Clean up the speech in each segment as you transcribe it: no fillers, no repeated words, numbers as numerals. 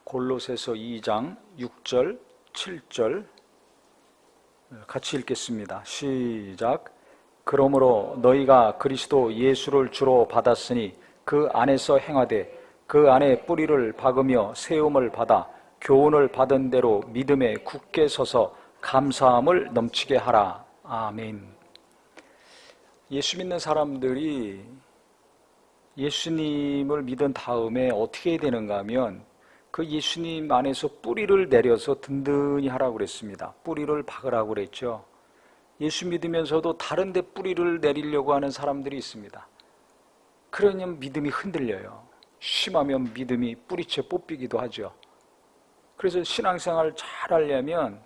골로새서 2장 6절, 7절 같이 읽겠습니다. 시작. 그러므로 너희가 그리스도 예수를 주로 받았으니 그 안에서 행하되 그 안에 뿌리를 박으며 세움을 받아 교훈을 받은 대로 믿음에 굳게 서서 감사함을 넘치게 하라. 아멘. 예수 믿는 사람들이 예수님을 믿은 다음에 어떻게 되는가 하면 그 예수님 안에서 뿌리를 내려서 든든히 하라고 그랬습니다. 뿌리를 박으라고 그랬죠. 예수 믿으면서도 다른 데 뿌리를 내리려고 하는 사람들이 있습니다. 그러면 믿음이 흔들려요. 심하면 믿음이 뿌리채 뽑히기도 하죠. 그래서 신앙생활을 잘 하려면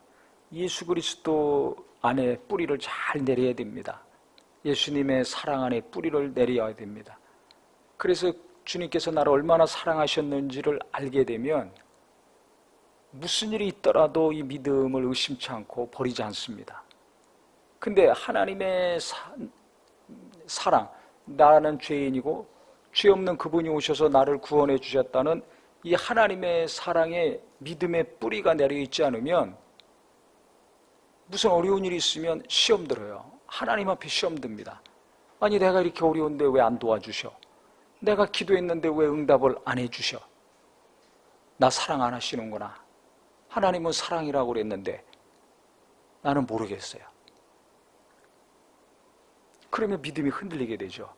예수 그리스도 안에 뿌리를 잘 내려야 됩니다. 예수님의 사랑 안에 뿌리를 내려야 됩니다. 그래서 주님께서 나를 얼마나 사랑하셨는지를 알게 되면 무슨 일이 있더라도 이 믿음을 의심치 않고 버리지 않습니다. 근데 하나님의 사랑, 나는 죄인이고 죄 없는 그분이 오셔서 나를 구원해 주셨다는 이 하나님의 사랑에 믿음의 뿌리가 내려 있지 않으면 무슨 어려운 일이 있으면 시험 들어요. 하나님 앞에 시험 듭니다. 아니 내가 이렇게 어려운데 왜 안 도와주셔? 내가 기도했는데 왜 응답을 안 해주셔? 나 사랑 안 하시는구나. 하나님은 사랑이라고 그랬는데 나는 모르겠어요. 그러면 믿음이 흔들리게 되죠.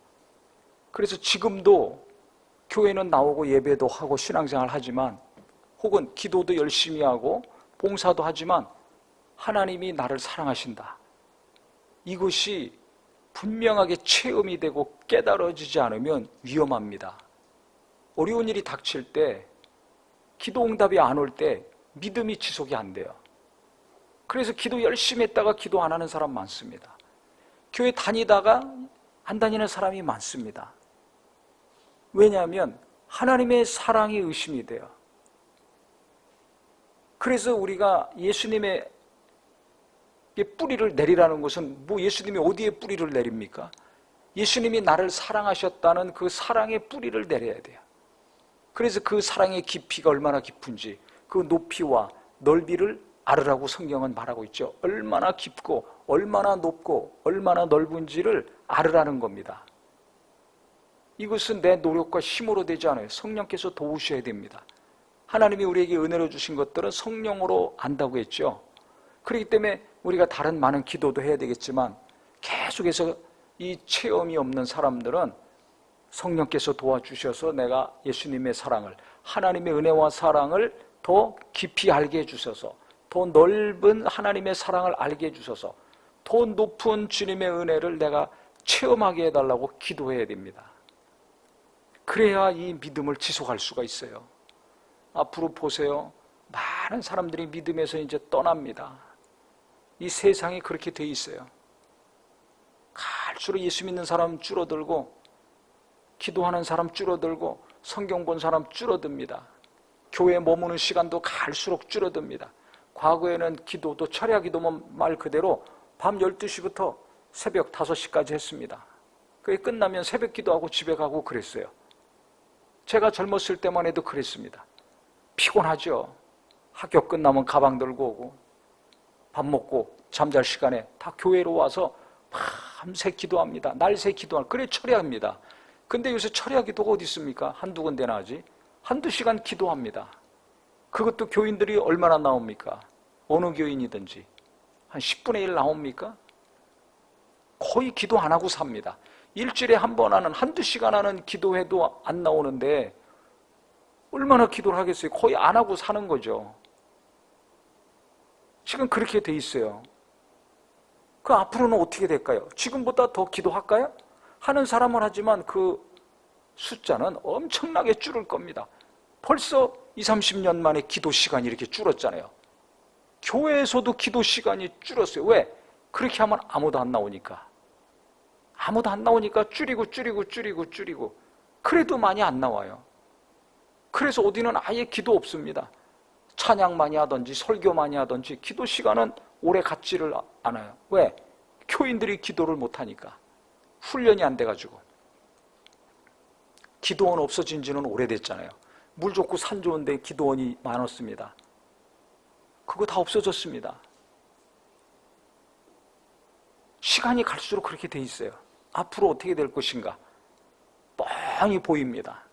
그래서 지금도 교회는 나오고 예배도 하고 신앙생활 하지만 혹은 기도도 열심히 하고 봉사도 하지만 하나님이 나를 사랑하신다. 이것이 분명하게 체험이 되고 깨달아지지 않으면 위험합니다. 어려운 일이 닥칠 때 기도 응답이 안 올 때 믿음이 지속이 안 돼요. 그래서 기도 열심히 했다가 기도 안 하는 사람 많습니다. 교회 다니다가 안 다니는 사람이 많습니다. 왜냐하면 하나님의 사랑이 의심이 돼요. 그래서 우리가 예수님의 뿌리를 내리라는 것은 뭐 예수님이 어디에 뿌리를 내립니까? 예수님이 나를 사랑하셨다는 그 사랑의 뿌리를 내려야 돼요. 그래서 그 사랑의 깊이가 얼마나 깊은지 그 높이와 넓이를 알으라고 성경은 말하고 있죠. 얼마나 깊고 얼마나 높고 얼마나 넓은지를 알으라는 겁니다. 이것은 내 노력과 힘으로 되지 않아요. 성령께서 도우셔야 됩니다. 하나님이 우리에게 은혜로 주신 것들은 성령으로 안다고 했죠. 그렇기 때문에 우리가 다른 많은 기도도 해야 되겠지만 계속해서 이 체험이 없는 사람들은 성령께서 도와주셔서 내가 예수님의 사랑을, 하나님의 은혜와 사랑을 더 깊이 알게 해주셔서 더 넓은 하나님의 사랑을 알게 해주셔서 더 높은 주님의 은혜를 내가 체험하게 해달라고 기도해야 됩니다. 그래야 이 믿음을 지속할 수가 있어요. 앞으로 보세요. 많은 사람들이 믿음에서 이제 떠납니다. 이 세상이 그렇게 돼 있어요. 갈수록 예수 믿는 사람 줄어들고 기도하는 사람 줄어들고 성경 본 사람 줄어듭니다. 교회에 머무는 시간도 갈수록 줄어듭니다. 과거에는 기도도 철야 기도면 말 그대로 밤 12시부터 새벽 5시까지 했습니다. 그게 끝나면 새벽 기도하고 집에 가고 그랬어요. 제가 젊었을 때만 해도 그랬습니다. 피곤하죠. 학교 끝나면 가방 들고 오고 밥 먹고 잠잘 시간에 다 교회로 와서 밤새 기도합니다. 날새 기도합니다. 그래 철야합니다. 근데 요새 철야 기도가 어디 있습니까? 한두 군데나 하지. 한두 시간 기도합니다. 그것도 교인들이 얼마나 나옵니까? 어느 교인이든지 한 10분의 1 나옵니까? 거의 기도 안 하고 삽니다. 일주일에 한 번 하는 한두 시간 하는 기도해도 안 나오는데 얼마나 기도를 하겠어요? 거의 안 하고 사는 거죠. 지금 그렇게 돼 있어요. 그 앞으로는 어떻게 될까요? 지금보다 더 기도할까요? 하는 사람은 하지만 그 숫자는 엄청나게 줄을 겁니다. 벌써 20-30년 만에 기도 시간이 이렇게 줄었잖아요. 교회에서도 기도 시간이 줄었어요. 왜? 그렇게 하면 아무도 안 나오니까. 아무도 안 나오니까 줄이고 그래도 많이 안 나와요. 그래서 어디는 아예 기도 없습니다. 찬양 많이 하든지 설교 많이 하든지 기도 시간은 오래 갖지를 않아요. 왜? 교인들이 기도를 못하니까. 훈련이 안 돼가지고. 기도원 없어진 지는 오래됐잖아요. 물 좋고 산 좋은데 기도원이 많았습니다. 그거 다 없어졌습니다. 시간이 갈수록 그렇게 돼 있어요. 앞으로 어떻게 될 것인가 뻔히 보입니다.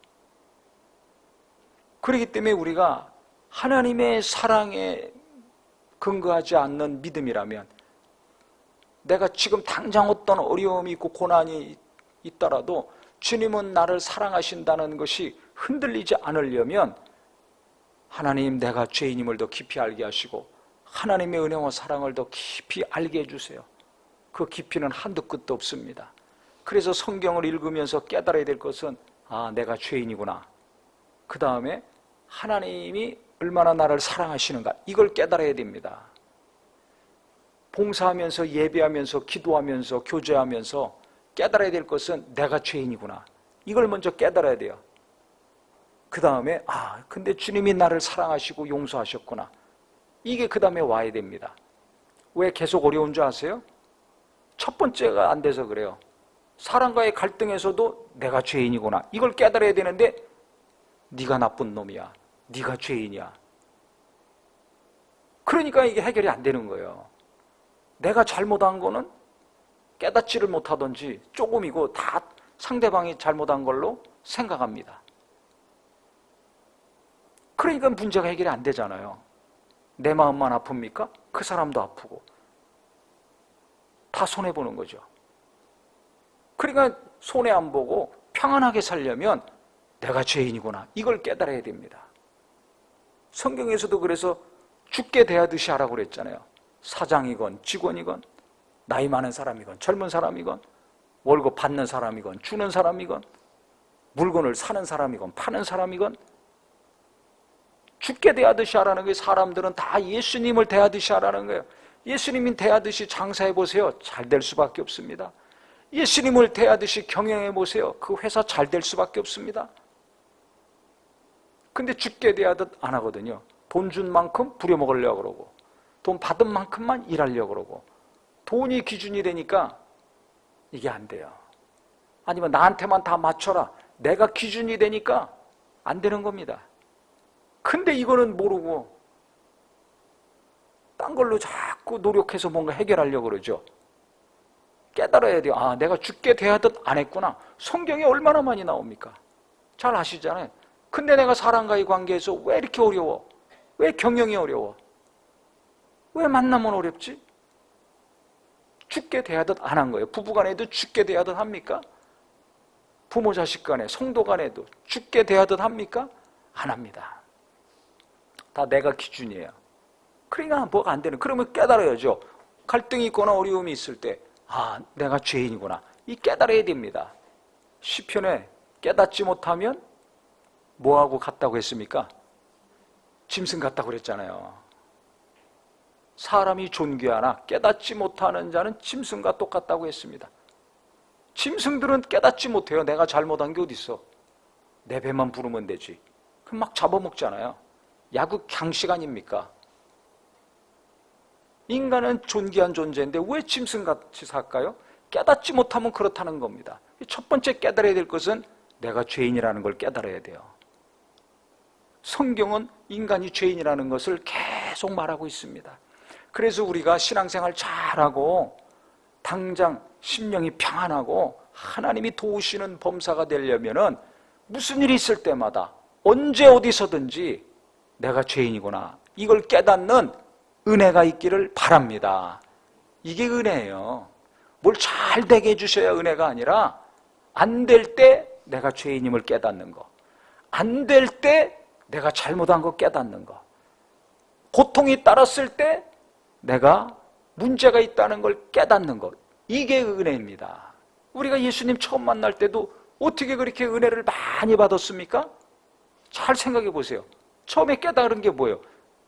그렇기 때문에 우리가 하나님의 사랑에 근거하지 않는 믿음이라면, 내가 지금 당장 어떤 어려움이 있고 고난이 있더라도 주님은 나를 사랑하신다는 것이 흔들리지 않으려면, 하나님 내가 죄인임을 더 깊이 알게 하시고 하나님의 은혜와 사랑을 더 깊이 알게 해주세요. 그 깊이는 한도 끝도 없습니다. 그래서 성경을 읽으면서 깨달아야 될 것은, 아, 내가 죄인이구나. 그 다음에 하나님이 얼마나 나를 사랑하시는가, 이걸 깨달아야 됩니다. 봉사하면서, 예배하면서, 기도하면서, 교제하면서 깨달아야 될 것은 내가 죄인이구나, 이걸 먼저 깨달아야 돼요. 그 다음에 근데 주님이 나를 사랑하시고 용서하셨구나, 이게 그 다음에 와야 됩니다. 왜 계속 어려운 줄 아세요? 첫 번째가 안 돼서 그래요. 사람과의 갈등에서도 내가 죄인이구나, 이걸 깨달아야 되는데 네가 나쁜 놈이야, 네가 죄인이야. 그러니까 이게 해결이 안 되는 거예요. 내가 잘못한 거는 깨닫지를 못하든지 조금이고 다 상대방이 잘못한 걸로 생각합니다. 그러니까 문제가 해결이 안 되잖아요. 내 마음만 아픕니까? 그 사람도 아프고 다 손해보는 거죠. 그러니까 손해 안 보고 평안하게 살려면 내가 죄인이구나, 이걸 깨달아야 됩니다. 성경에서도 그래서 죽게 대하듯이 하라고 그랬잖아요. 사장이건 직원이건 나이 많은 사람이건 젊은 사람이건 월급 받는 사람이건 주는 사람이건 물건을 사는 사람이건 파는 사람이건 죽게 대하듯이 하라는 거예요. 사람들은 다 예수님을 대하듯이 하라는 거예요. 예수님이 대하듯이 장사해 보세요. 잘 될 수밖에 없습니다. 예수님을 대하듯이 경영해 보세요. 그 회사 잘 될 수밖에 없습니다. 근데 죽게 대하듯 안 하거든요. 돈 준 만큼 부려먹으려고 그러고, 돈 받은 만큼만 일하려고 그러고, 돈이 기준이 되니까 이게 안 돼요. 아니면 나한테만 다 맞춰라, 내가 기준이 되니까 안 되는 겁니다. 근데 이거는 모르고 딴 걸로 자꾸 노력해서 뭔가 해결하려고 그러죠. 깨달아야 돼요. 아, 내가 죽게 대하듯 안 했구나. 성경에 얼마나 많이 나옵니까? 잘 아시잖아요. 근데 내가 사람과의 관계에서 왜 이렇게 어려워? 왜 경영이 어려워? 왜 만나면 어렵지? 죽게 대하듯 안 한 거예요. 부부간에도 죽게 대하듯 합니까? 부모 자식 간에, 성도 간에도 죽게 대하듯 합니까? 안 합니다. 다 내가 기준이에요. 그러니까 뭐가 안 되는, 그러면 깨달아야죠. 갈등이 있거나 어려움이 있을 때, 내가 죄인이구나, 이 깨달아야 됩니다. 시편에 깨닫지 못하면 뭐하고 같다고 했습니까? 짐승 같다고 그랬잖아요. 사람이 존귀하나 깨닫지 못하는 자는 짐승과 똑같다고 했습니다. 짐승들은 깨닫지 못해요. 내가 잘못한 게 어디 있어? 내 배만 부르면 되지. 그럼 막 잡아먹잖아요. 야구 강식 아닙니까? 인간은 존귀한 존재인데 왜 짐승같이 살까요? 깨닫지 못하면 그렇다는 겁니다. 첫 번째 깨달아야 될 것은 내가 죄인이라는 걸 깨달아야 돼요. 성경은 인간이 죄인이라는 것을 계속 말하고 있습니다. 그래서 우리가 신앙생활 잘하고 당장 심령이 평안하고 하나님이 도우시는 범사가 되려면은 무슨 일이 있을 때마다 언제 어디서든지 내가 죄인이구나, 이걸 깨닫는 은혜가 있기를 바랍니다. 이게 은혜예요. 뭘 잘 되게 해주셔야 은혜가 아니라 안 될 때 내가 죄인임을 깨닫는 거, 안 될 때 내가 잘못한 거 깨닫는 거, 고통이 따랐을 때 내가 문제가 있다는 걸 깨닫는 것, 이게 은혜입니다. 우리가 예수님 처음 만날 때도 어떻게 그렇게 은혜를 많이 받았습니까? 잘 생각해 보세요. 처음에 깨달은 게 뭐예요?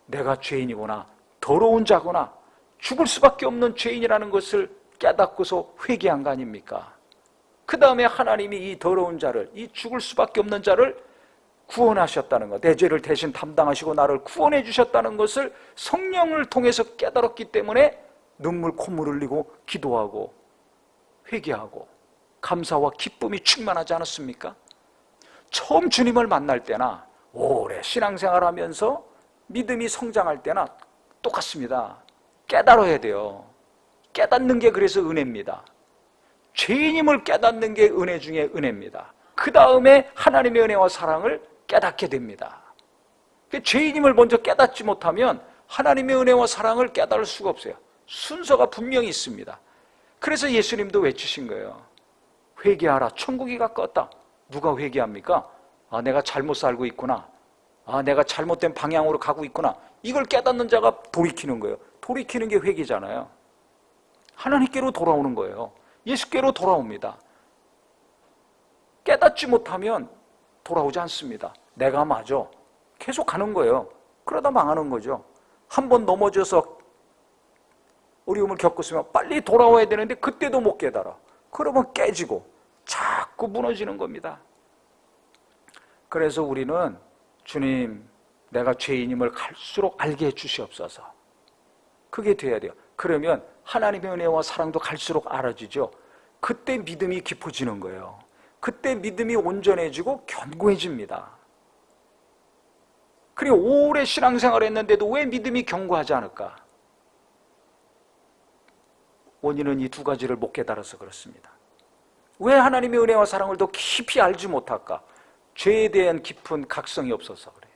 내가 죄인이구나, 더러운 자구나, 죽을 수밖에 없는 죄인이라는 것을 깨닫고서 회개한 거 아닙니까? 그 다음에 하나님이 이 더러운 자를, 이 죽을 수밖에 없는 자를 구원하셨다는 것, 내 죄를 대신 담당하시고 나를 구원해 주셨다는 것을 성령을 통해서 깨달았기 때문에 눈물 콧물 흘리고 기도하고 회개하고 감사와 기쁨이 충만하지 않았습니까? 처음 주님을 만날 때나 오래 신앙생활하면서 믿음이 성장할 때나 똑같습니다. 깨달아야 돼요. 깨닫는 게 그래서 은혜입니다. 죄인임을 깨닫는 게 은혜 중에 은혜입니다. 그 다음에 하나님의 은혜와 사랑을 깨닫게 됩니다. 죄인임을 먼저 깨닫지 못하면 하나님의 은혜와 사랑을 깨달을 수가 없어요. 순서가 분명히 있습니다. 그래서 예수님도 외치신 거예요. 회개하라, 천국이 가까웠다. 누가 회개합니까? 아, 내가 잘못 살고 있구나. 아, 내가 잘못된 방향으로 가고 있구나. 이걸 깨닫는 자가 돌이키는 거예요. 돌이키는 게 회개잖아요. 하나님께로 돌아오는 거예요. 예수께로 돌아옵니다. 깨닫지 못하면 돌아오지 않습니다. 내가 맞아. 계속 가는 거예요. 그러다 망하는 거죠. 한번 넘어져서 어려움을 겪었으면 빨리 돌아와야 되는데 그때도 못 깨달아. 그러면 깨지고 자꾸 무너지는 겁니다. 그래서 우리는 주님, 내가 죄인임을 갈수록 알게 해주시옵소서. 그게 돼야 돼요. 그러면 하나님의 은혜와 사랑도 갈수록 알아지죠. 그때 믿음이 깊어지는 거예요. 그때 믿음이 온전해지고 견고해집니다. 그리고 오래 신앙생활을 했는데도 왜 믿음이 견고하지 않을까? 원인은 이 두 가지를 못 깨달아서 그렇습니다. 왜 하나님의 은혜와 사랑을 더 깊이 알지 못할까? 죄에 대한 깊은 각성이 없어서 그래요.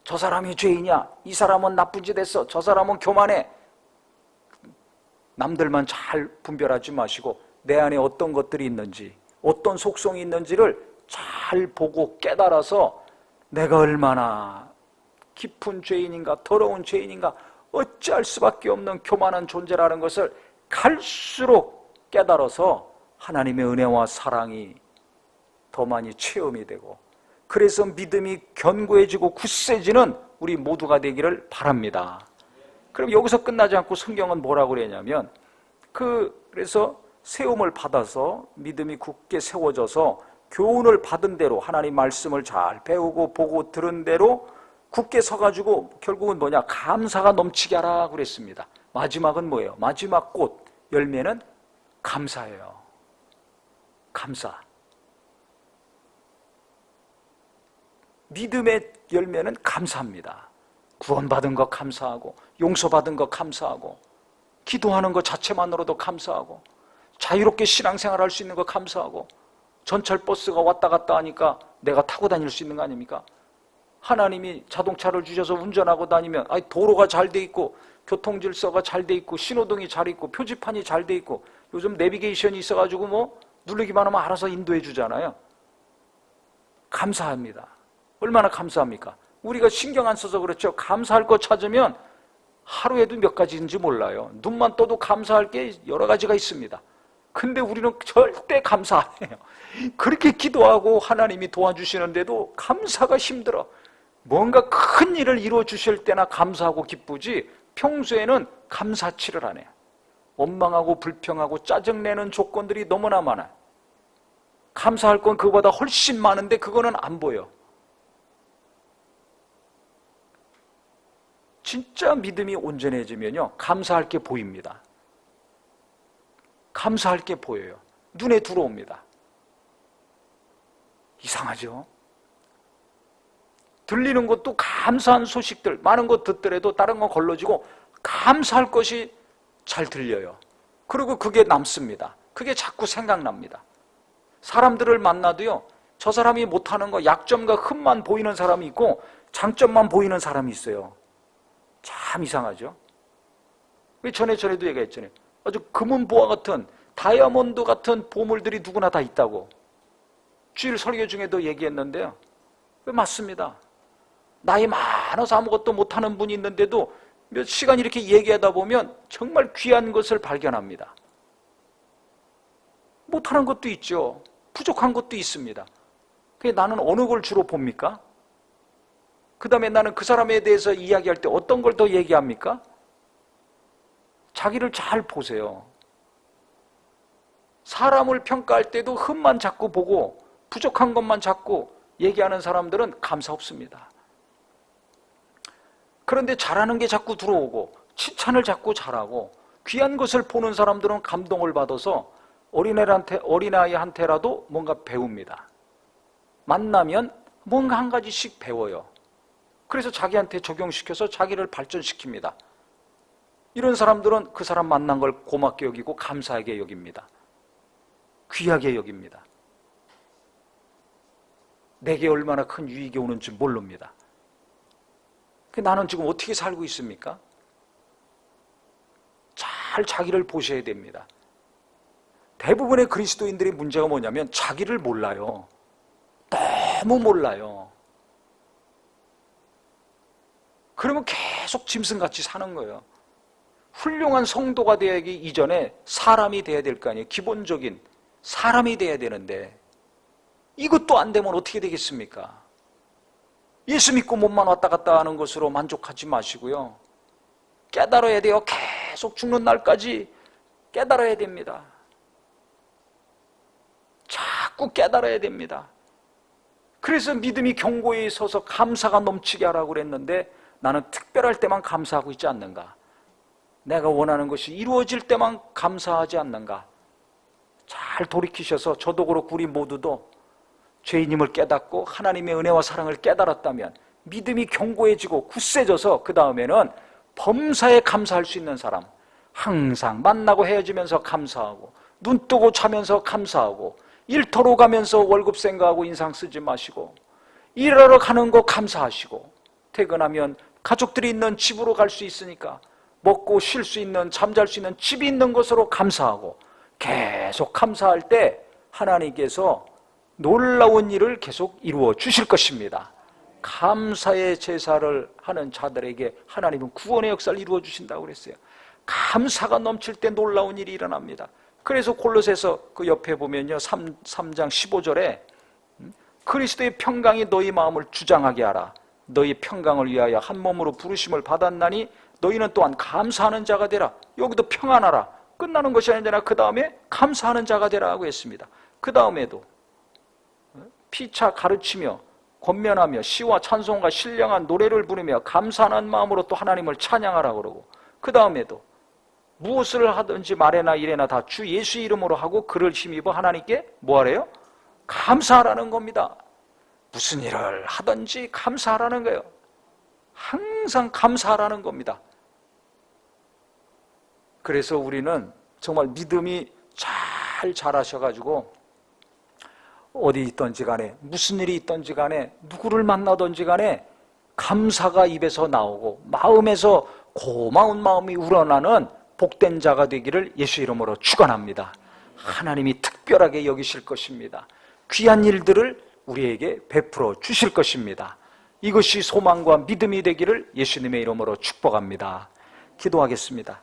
저 사람이 죄인이야. 이 사람은 나쁜 짓 했어. 저 사람은 교만해. 남들만 잘 분별하지 마시고 내 안에 어떤 것들이 있는지, 어떤 속성이 있는지를 잘 보고 깨달아서 내가 얼마나 깊은 죄인인가, 더러운 죄인인가, 어찌할 수밖에 없는 교만한 존재라는 것을 갈수록 깨달아서 하나님의 은혜와 사랑이 더 많이 체험이 되고, 그래서 믿음이 견고해지고 굳세지는 우리 모두가 되기를 바랍니다. 그럼 여기서 끝나지 않고 성경은 뭐라고 그러냐면, 그래서 세움을 받아서 믿음이 굳게 세워져서 교훈을 받은 대로 하나님 말씀을 잘 배우고 보고 들은 대로 굳게 서가지고 결국은 뭐냐? 감사가 넘치게 하라 그랬습니다. 마지막은 뭐예요? 마지막 꽃, 열매는 감사예요. 감사. 믿음의 열매는 감사합니다. 구원받은 것 감사하고, 용서받은 것 감사하고, 기도하는 것 자체만으로도 감사하고, 자유롭게 신앙생활할 수 있는 것 감사하고, 전철 버스가 왔다 갔다 하니까 내가 타고 다닐 수 있는 거 아닙니까? 하나님이 자동차를 주셔서 운전하고 다니면 도로가 잘 돼 있고, 교통질서가 잘 돼 있고, 신호등이 잘 있고, 표지판이 잘 돼 있고, 요즘 내비게이션이 있어가지고 뭐 누르기만 하면 알아서 인도해 주잖아요. 감사합니다. 얼마나 감사합니까? 우리가 신경 안 써서 그렇죠. 감사할 거 찾으면 하루에도 몇 가지인지 몰라요. 눈만 떠도 감사할 게 여러 가지가 있습니다. 근데 우리는 절대 감사 안 해요. 그렇게 기도하고 하나님이 도와주시는데도 감사가 힘들어. 뭔가 큰 일을 이루어 주실 때나 감사하고 기쁘지, 평소에는 감사치를 안 해요. 원망하고 불평하고 짜증내는 조건들이 너무나 많아요. 감사할 건 그거보다 훨씬 많은데 그거는 안 보여. 진짜 믿음이 온전해지면요, 감사할 게 보입니다. 감사할 게 보여요. 눈에 들어옵니다. 이상하죠? 들리는 것도 감사한 소식들, 많은 것 듣더라도 다른 건 걸러지고 감사할 것이 잘 들려요. 그리고 그게 남습니다. 그게 자꾸 생각납니다. 사람들을 만나도요, 저 사람이 못하는 거, 약점과 흠만 보이는 사람이 있고 장점만 보이는 사람이 있어요. 참 이상하죠? 왜 전에도 얘기했잖아요. 아주 금은보화 같은, 다이아몬드 같은 보물들이 누구나 다 있다고 주일 설교 중에도 얘기했는데요. 왜 맞습니다. 나이 많아서 아무것도 못하는 분이 있는데도 몇 시간 이렇게 얘기하다 보면 정말 귀한 것을 발견합니다. 못하는 것도 있죠. 부족한 것도 있습니다. 그게 나는 어느 걸 주로 봅니까? 그 다음에 나는 그 사람에 대해서 이야기할 때 어떤 걸 더 얘기합니까? 자기를 잘 보세요. 사람을 평가할 때도 흠만 자꾸 보고 부족한 것만 자꾸 얘기하는 사람들은 감사 없습니다. 그런데 잘하는 게 자꾸 들어오고 칭찬을 자꾸 잘하고 귀한 것을 보는 사람들은 감동을 받아서 어린아이한테라도 뭔가 배웁니다. 만나면 뭔가 한 가지씩 배워요. 그래서 자기한테 적용시켜서 자기를 발전시킵니다. 이런 사람들은 그 사람 만난 걸 고맙게 여기고 감사하게 여깁니다. 귀하게 여깁니다. 내게 얼마나 큰 유익이 오는지 모릅니다. 나는 지금 어떻게 살고 있습니까? 잘 자기를 보셔야 됩니다. 대부분의 그리스도인들의 문제가 뭐냐면 자기를 몰라요. 너무 몰라요. 그러면 계속 짐승같이 사는 거예요. 훌륭한 성도가 되기 이전에 사람이 돼야 될 거 아니에요. 기본적인 사람이 돼야 되는데 이것도 안 되면 어떻게 되겠습니까? 예수 믿고 몸만 왔다 갔다 하는 것으로 만족하지 마시고요. 깨달아야 돼요. 계속 죽는 날까지 깨달아야 됩니다. 자꾸 깨달아야 됩니다. 그래서 믿음이 경고에 서서 감사가 넘치게 하라고 그랬는데 나는 특별할 때만 감사하고 있지 않는가? 내가 원하는 것이 이루어질 때만 감사하지 않는가? 잘 돌이키셔서 저도 그렇고 우리 모두도 죄인임을 깨닫고 하나님의 은혜와 사랑을 깨달았다면 믿음이 견고해지고 굳세져서 그 다음에는 범사에 감사할 수 있는 사람, 항상 만나고 헤어지면서 감사하고 눈 뜨고 자면서 감사하고 일터로 가면서 월급 생각하고 인상 쓰지 마시고 일하러 가는 거 감사하시고 퇴근하면 가족들이 있는 집으로 갈 수 있으니까 먹고 쉴 수 있는 잠잘 수 있는 집이 있는 것으로 감사하고 계속 감사할 때 하나님께서 놀라운 일을 계속 이루어 주실 것입니다. 감사의 제사를 하는 자들에게 하나님은 구원의 역사를 이루어 주신다고 그랬어요. 감사가 넘칠 때 놀라운 일이 일어납니다. 그래서 골로새서 그 옆에 보면요 3장 15절에 그리스도의 평강이 너희 마음을 주장하게 하라. 너희 평강을 위하여 한 몸으로 부르심을 받았나니 너희는 또한 감사하는 자가 되라. 여기도 평안하라. 끝나는 것이 아니라 그 다음에 감사하는 자가 되라 하고 했습니다. 그 다음에도 피차 가르치며 권면하며 시와 찬송과 신령한 노래를 부르며 감사하는 마음으로 또 하나님을 찬양하라 그러고 그 다음에도 무엇을 하든지 말에나 일에나 다 주 예수 이름으로 하고 그를 힘입어 하나님께 뭐하래요? 감사하라는 겁니다. 무슨 일을 하든지 감사하라는 거예요. 항상 감사하라는 겁니다. 그래서 우리는 정말 믿음이 잘 자라셔가지고 어디 있든지 간에 무슨 일이 있든지 간에 누구를 만나든지 간에 감사가 입에서 나오고 마음에서 고마운 마음이 우러나는 복된 자가 되기를 예수 이름으로 축원합니다. 하나님이 특별하게 여기실 것입니다. 귀한 일들을 우리에게 베풀어 주실 것입니다. 이것이 소망과 믿음이 되기를 예수님의 이름으로 축복합니다. 기도하겠습니다.